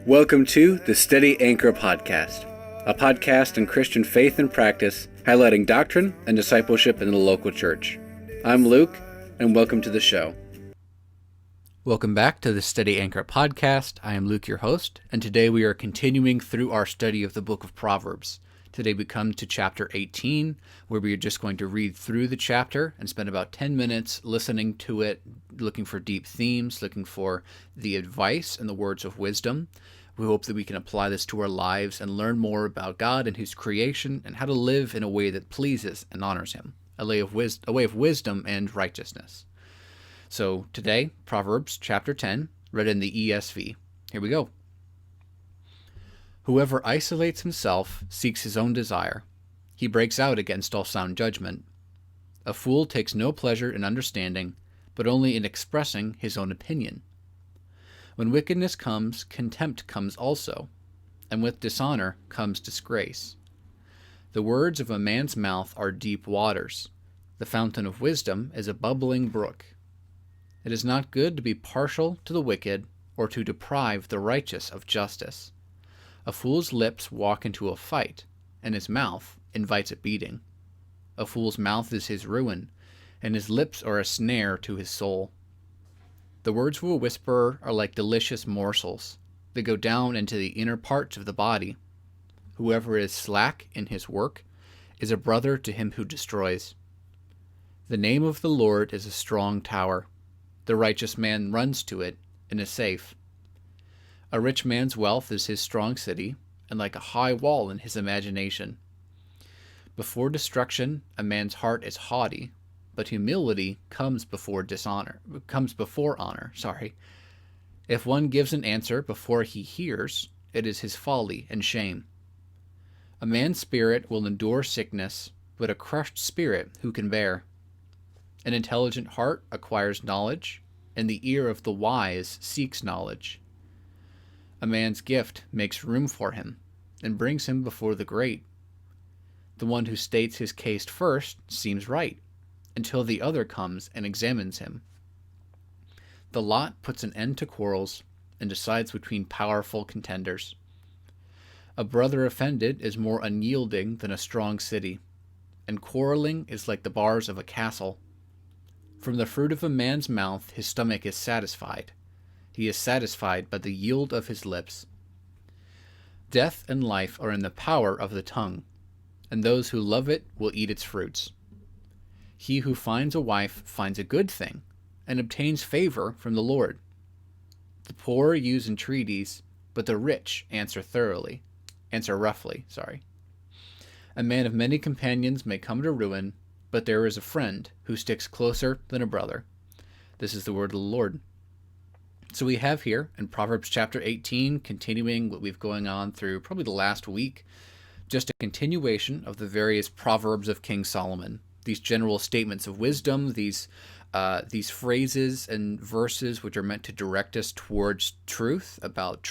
Welcome to the Steady Anchor Podcast, a podcast on Christian faith and practice, highlighting doctrine and discipleship in the local church. I'm Luke, and welcome to the show. Welcome back to the Steady Anchor Podcast. I am Luke, your host, and today we are continuing through our study of the book of Proverbs. Today we come to chapter 18, where we are just going to read through the chapter and spend about 10 minutes listening to it, looking for deep themes, looking for the advice and the words of wisdom. We hope that we can apply this to our lives and learn more about God and His creation and how to live in a way that pleases and honors Him, a way of wisdom and righteousness. So today, Proverbs chapter 10, read in the ESV. Here we go. Whoever isolates himself seeks his own desire. He breaks out against all sound judgment. A fool takes no pleasure in understanding, but only in expressing his own opinion. When wickedness comes, contempt comes also, and with dishonor comes disgrace. The words of a man's mouth are deep waters. The fountain of wisdom is a bubbling brook. It is not good to be partial to the wicked or to deprive the righteous of justice. A fool's lips walk into a fight, and his mouth invites a beating. A fool's mouth is his ruin, and his lips are a snare to his soul. The words of a whisperer are like delicious morsels. They go down into the inner parts of the body. Whoever is slack in his work is a brother to him who destroys. The name of the Lord is a strong tower. The righteous man runs to it and is safe. A rich man's wealth is his strong city, and like a high wall in his imagination. Before destruction, a man's heart is haughty, but humility comes before honor. If one gives an answer before he hears, it is his folly and shame. A man's spirit will endure sickness, but a crushed spirit who can bear? An intelligent heart acquires knowledge, and the ear of the wise seeks knowledge. A man's gift makes room for him, and brings him before the great. The one who states his case first seems right, until the other comes and examines him. The lot puts an end to quarrels, and decides between powerful contenders. A brother offended is more unyielding than a strong city, and quarreling is like the bars of a castle. From the fruit of a man's mouth his stomach is satisfied. He is satisfied by the yield of his lips. Death and life are in the power of the tongue, and those who love it will eat its fruits. He who finds a wife finds a good thing, and obtains favor from the Lord. The poor use entreaties, but the rich answer roughly. A man of many companions may come to ruin, but there is a friend who sticks closer than a brother. This is the word of the Lord. So we have here in Proverbs chapter 18, continuing what we've going on through probably the last week, just a continuation of the various Proverbs of King Solomon. These general statements of wisdom, these phrases and verses which are meant to direct us towards truths about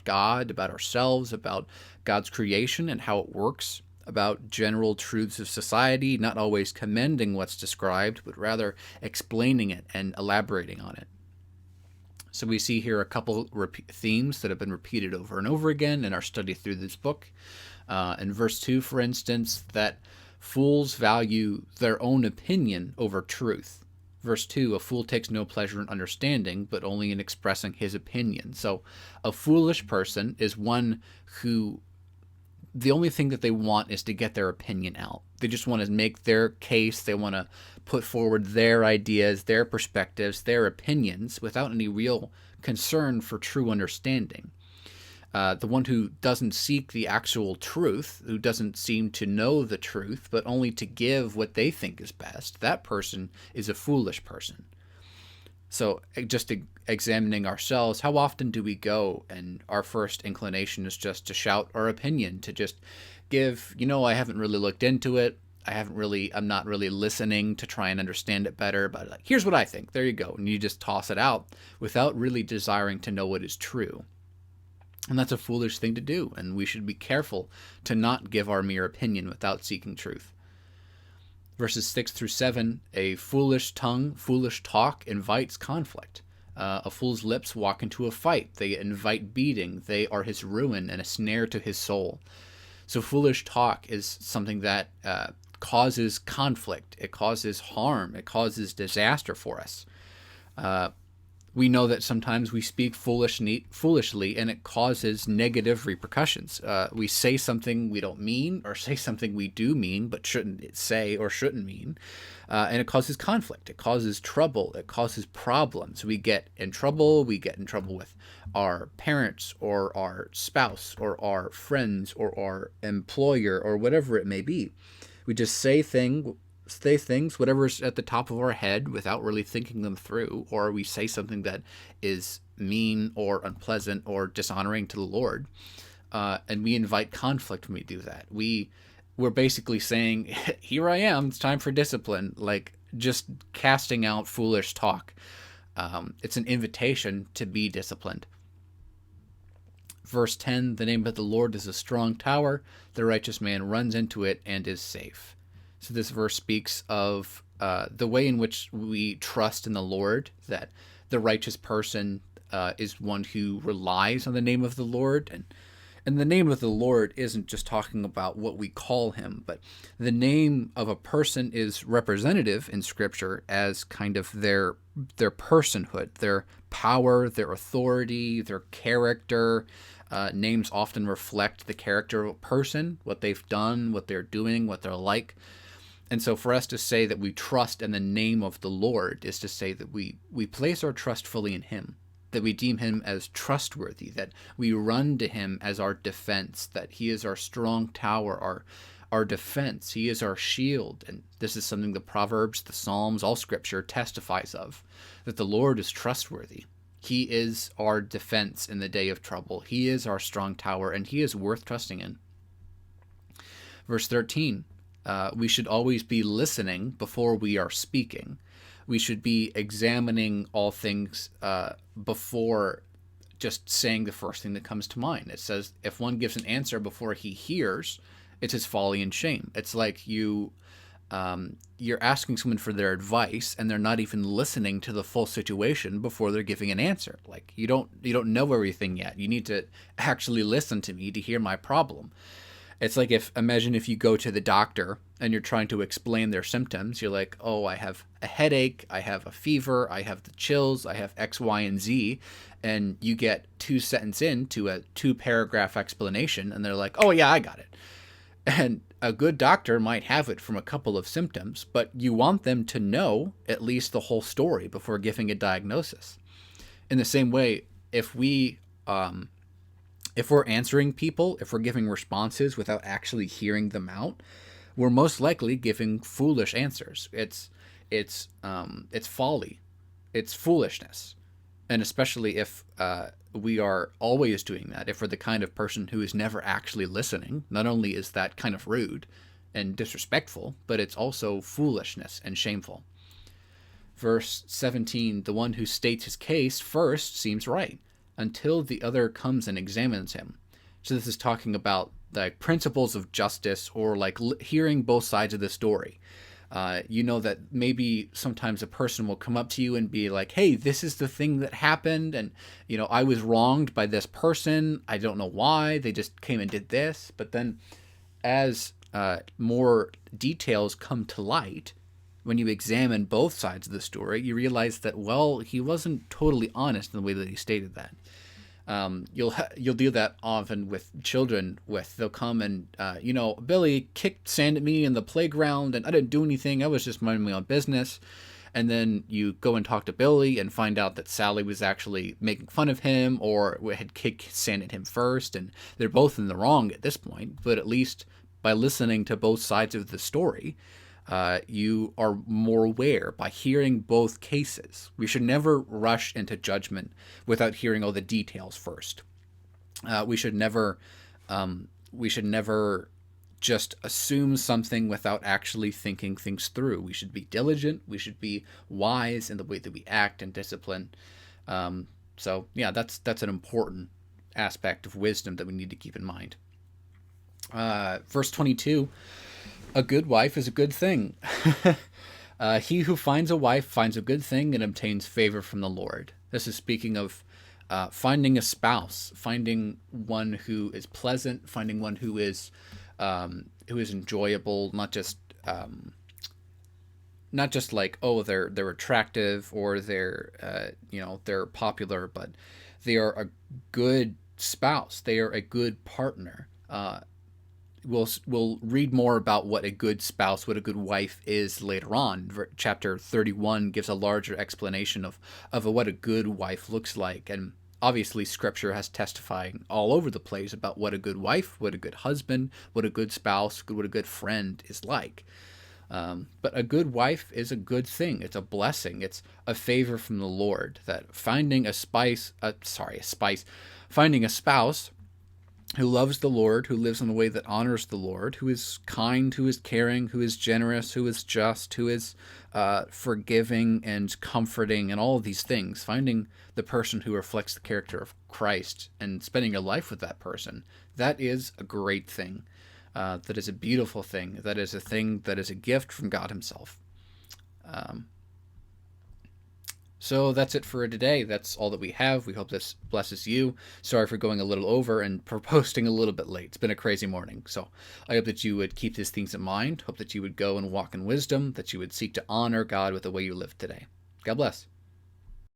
God, about ourselves, about God's creation and how it works, about general truths of society, not always commending what's described, but rather explaining it and elaborating on it. So we see here a couple themes that have been repeated over and over again in our study through this book. In verse 2, for instance, that fools value their own opinion over truth. Verse 2, a fool takes no pleasure in understanding, but only in expressing his opinion. So a foolish person is one who the only thing that they want is to get their opinion out. They just want to make their case. They want to put forward their ideas, their perspectives, their opinions without any real concern for true understanding. The one who doesn't seek the actual truth, who doesn't seem to know the truth, but only to give what they think is best, that person is a foolish person. So just examining ourselves, how often do we go and our first inclination is just to shout our opinion, to just give, I haven't really looked into it. I'm not really listening to try and understand it better, but here's what I think. There you go. And you just toss it out without really desiring to know what is true. And that's a foolish thing to do, and we should be careful to not give our mere opinion without seeking truth. Verses 6 through 7, a foolish tongue, foolish talk invites conflict. A fool's lips walk into a fight. They invite beating. They are his ruin and a snare to his soul. So foolish talk is something that causes conflict. It causes harm. It causes disaster for us. We know that sometimes we speak foolishly and it causes negative repercussions. We say something we don't mean, or say something we do mean but shouldn't say or shouldn't mean, and it causes conflict. It causes trouble. It causes problems. We get in trouble. We get in trouble with our parents or our spouse or our friends or our employer or whatever it may be. We just say things, whatever's at the top of our head without really thinking them through, or we say something that is mean or unpleasant or dishonoring to the Lord, and we invite conflict when we do that. We're basically saying, here I am, it's time for discipline, like just casting out foolish talk. It's an invitation to be disciplined. Verse 10, the name of the Lord is a strong tower. The righteous man runs into it and is safe. So this verse speaks of the way in which we trust in the Lord, that the righteous person is one who relies on the name of the Lord. And the name of the Lord isn't just talking about what we call him, but the name of a person is representative in Scripture as kind of their personhood, their power, their authority, their character. Names often reflect the character of a person, what they've done, what they're doing, what they're like. And so for us to say that we trust in the name of the Lord is to say that we place our trust fully in him, that we deem him as trustworthy, that we run to him as our defense, that he is our strong tower, our defense. He is our shield. And this is something the Proverbs, the Psalms, all Scripture testifies of, that the Lord is trustworthy. He is our defense in the day of trouble. He is our strong tower, and he is worth trusting in. Verse 13, we should always be listening before we are speaking. We should be examining all things before just saying the first thing that comes to mind. It says, if one gives an answer before he hears, it's his folly and shame. It's like you're asking someone for their advice, and they're not even listening to the full situation before they're giving an answer. Like, you don't know everything yet. You need to actually listen to me to hear my problem. It's like imagine if you go to the doctor and you're trying to explain their symptoms. You're like, oh, I have a headache, I have a fever, I have the chills, I have X, Y, and Z. And you get 2 sentences into a 2-paragraph explanation, and they're like, oh, yeah, I got it. And a good doctor might have it from a couple of symptoms, but you want them to know at least the whole story before giving a diagnosis. In the same way, if we're answering people, if we're giving responses without actually hearing them out, we're most likely giving foolish answers. It's folly. It's foolishness. And especially if we are always doing that, if we're the kind of person who is never actually listening, not only is that kind of rude and disrespectful, but it's also foolishness and shameful. Verse 17, the one who states his case first seems right, until the other comes and examines him. So this is talking about the principles of justice, or like hearing both sides of the story. You know that maybe sometimes a person will come up to you and be like, hey, this is the thing that happened, and I was wronged by this person. I don't know why. They just came and did this. But then as more details come to light, when you examine both sides of the story, you realize that, well, he wasn't totally honest in the way that he stated that. You'll do that often with children. They'll come and Billy kicked sand at me in the playground, and I didn't do anything. I was just minding my own business. And then you go and talk to Billy and find out that Sally was actually making fun of him, or had kicked sand at him first, and they're both in the wrong at this point. But at least by listening to both sides of the story, you are more aware by hearing both cases. We should never rush into judgment without hearing all the details first. We should never just assume something without actually thinking things through. We should be diligent. We should be wise in the way that we act and discipline. So yeah, that's an important aspect of wisdom that we need to keep in mind. Verse 22. A good wife is a good thing. He who finds a wife finds a good thing and obtains favor from the Lord. This is speaking of finding a spouse, finding one who is pleasant, finding one who is enjoyable, not just like, oh, they're attractive or they're popular, but they are a good spouse. They are a good partner. We'll read more about what a good spouse, what a good wife is later on. Chapter 31 gives a larger explanation of what a good wife looks like. And obviously Scripture has testifying all over the place about what a good wife, what a good husband, what a good spouse, what a good friend is like. But a good wife is a good thing. It's a blessing. It's a favor from the Lord. That finding finding a spouse who loves the Lord, who lives in a way that honors the Lord, who is kind, who is caring, who is generous, who is just, who is forgiving and comforting, and all of these things. Finding the person who reflects the character of Christ and spending your life with that person, that is a great thing. That is a beautiful thing. That is a thing that is a gift from God himself. So that's it for today. That's all that we have. We hope this blesses you. Sorry for going a little over and for posting a little bit late. It's been a crazy morning. So I hope that you would keep these things in mind. Hope that you would go and walk in wisdom, that you would seek to honor God with the way you live today. God bless.